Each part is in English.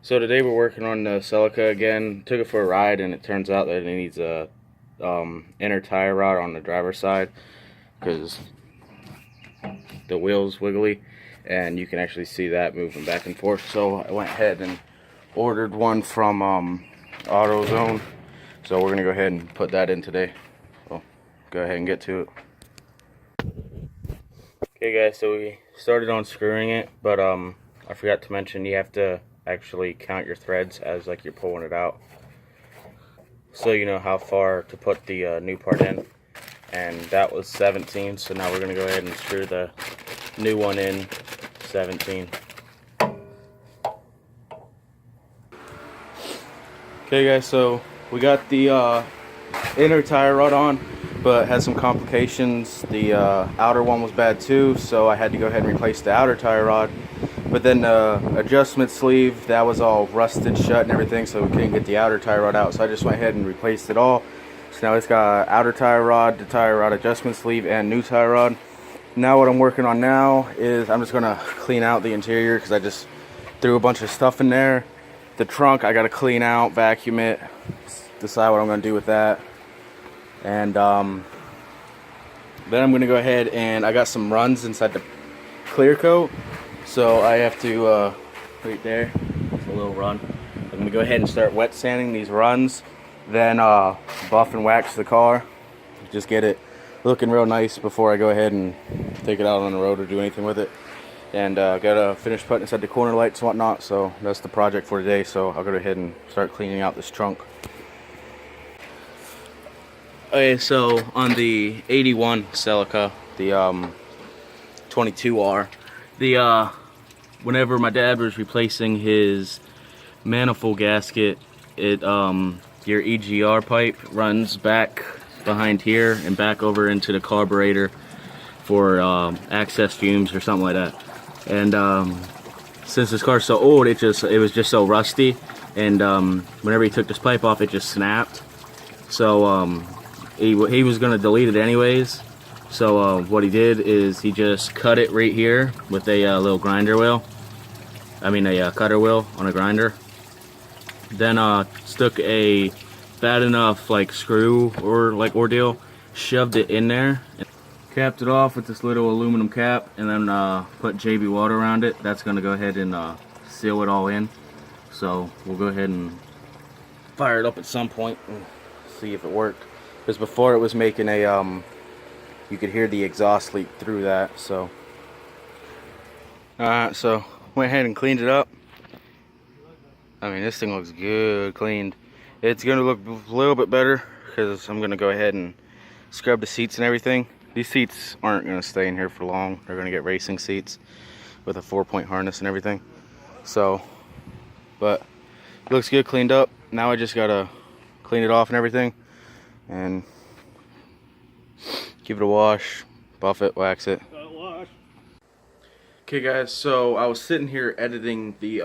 So today we're working on the celica again. Took it for a ride, and it turns out that it needs a inner tire rod on the driver's side because the wheel's wiggly, and you can actually see that moving back and forth. So I went ahead and ordered one from AutoZone. So we're gonna go ahead and put that in today. So go ahead and get to it. Okay, guys. So we started on screwing it, but I forgot to mention you have to actually count your threads as like you're pulling it out, so you know how far to put the new part in. And that was 17, so now we're gonna go ahead and screw the new one in 17. Okay, guys, so we got the inner tire rod on, but had some complications. The outer one was bad too, so I had to go ahead and replace the outer tire rod. But then the adjustment sleeve, that was all rusted shut and everything, so we couldn't get the outer tire rod out. So I just went ahead and replaced it all. So now it's got outer tire rod, the tire rod adjustment sleeve, and new tire rod. Now what I'm working on now is I'm just gonna clean out the interior because I just threw a bunch of stuff in there. The trunk I gotta clean out, vacuum it, decide what I'm gonna do with that. And then I'm gonna go ahead and I got some runs inside the clear coat. So I have to, right there, it's a little run. I'm gonna go ahead and start wet sanding these runs, then buff and wax the car, just get it looking real nice before I go ahead and take it out on the road or do anything with it. And gotta finish putting inside the corner lights and whatnot, so that's the project for today. So I'll go ahead and start cleaning out this trunk. Okay, so on the 81 Celica, the 22R, whenever my dad was replacing his manifold gasket, your EGR pipe runs back behind here and back over into the carburetor for excess fumes or something like that. And since this car's so old, it was just so rusty, and whenever he took this pipe off, it just snapped. So he was gonna delete it anyways. So what he did is he just cut it right here with a little grinder wheel. I mean a cutter wheel on a grinder. Then stuck a fat enough like screw or like ordeal, shoved it in there, and capped it off with this little aluminum cap, and then put JB water around it. That's gonna go ahead and seal it all in. So we'll go ahead and fire it up at some point and see if it worked. Because before it was making a you could hear the exhaust leak through that. So so went ahead and cleaned it up. I mean, this thing looks good cleaned. It's gonna look a little bit better because I'm gonna go ahead and scrub the seats and everything. These seats aren't gonna stay in here for long. They're gonna get racing seats with a 4-point harness and everything. So, but it looks good cleaned up. Now I just gotta clean it off and everything and give it a wash, buff it, wax it. Okay, guys, so I was sitting here editing the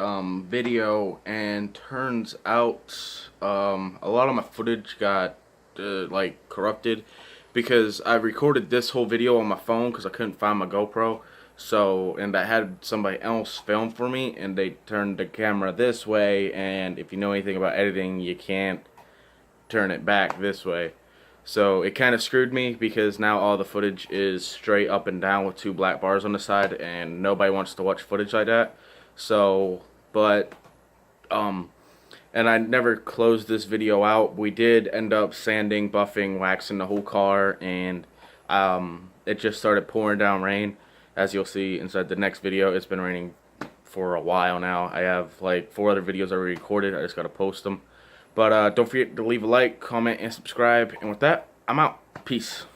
video, and turns out a lot of my footage got like corrupted because I recorded this whole video on my phone because I couldn't find my GoPro. So, and I had somebody else film for me, and they turned the camera this way, and if you know anything about editing, you can't turn it back this way. So it kind of screwed me because now all the footage is straight up and down with 2 black bars on the side, and nobody wants to watch footage like that. So, but and I never closed this video out. We did end up sanding, buffing, waxing the whole car, and it just started pouring down rain. As you'll see inside the next video, it's been raining for a while now. I have like 4 other videos already recorded. I just gotta post them. But don't forget to leave a like, comment, and subscribe. And with that, I'm out. Peace.